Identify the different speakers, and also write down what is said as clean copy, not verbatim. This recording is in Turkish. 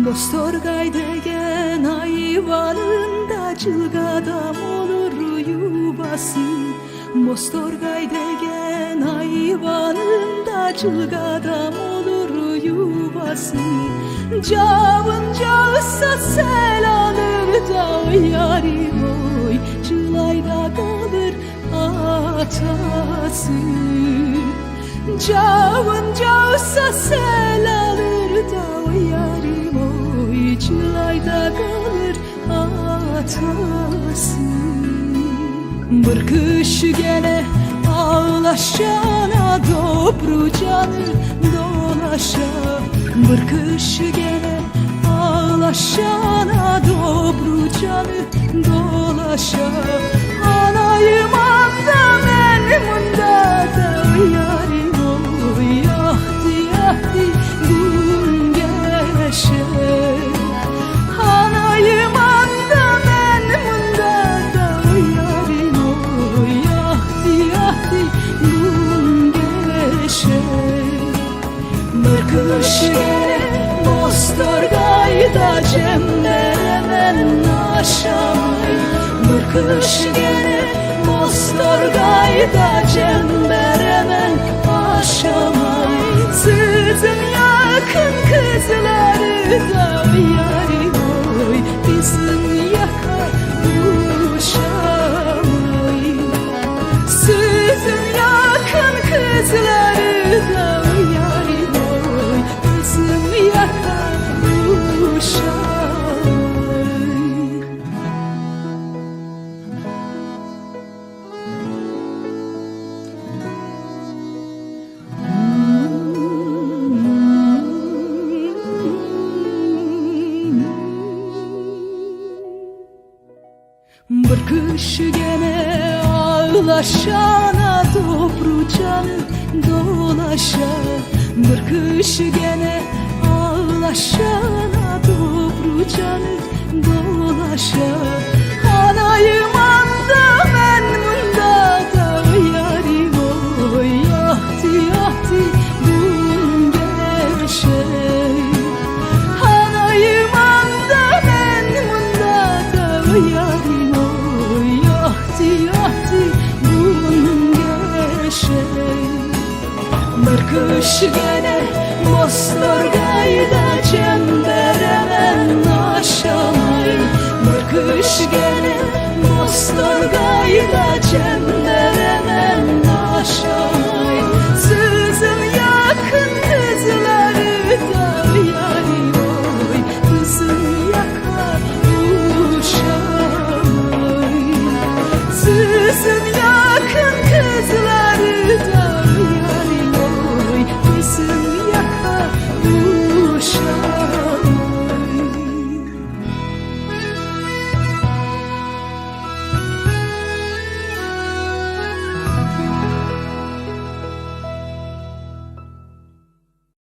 Speaker 1: Bostorgay degen hayvanında cılgadam olur yuvası. Bostorgay degen hayvanında cılgadam olur yuvası. Cavınca sel alır da yarim oy, cılayda kalır atası. Cavınca sel alır da yarim oy, cılayda kalır atası. Bir kış gene ağlaşana dobro canı dolaşa. Bir kış gene ağlaşana dobro canı dolaşa. Anayım anda men munda da yarim oy, yahdi yahdi gün geçer. Anayım anda men munda da yarim oy, yahdi yahdi gün geçer. Bir kış gene Bostorgayda cemleremen aşamay. Bir kış gene Bostorgayda cemleremen aşamay. Sizin yakın kızları da yarim oy, bizim yakar uşamay. Sizin yakın kızları da yarim oy, bizim yakar uşamay. Bir kış gene ağlaşana dobro canı dolaşa. Bir kış gene ağlaşana dobro canı dolaşa. Anayım anda men munda da yarim oy, yahdi yahdi gün geçer. Anayım anda men munda da yarim oy, yahdi yahdi gün geçer. Bir kış gene Bostorgayda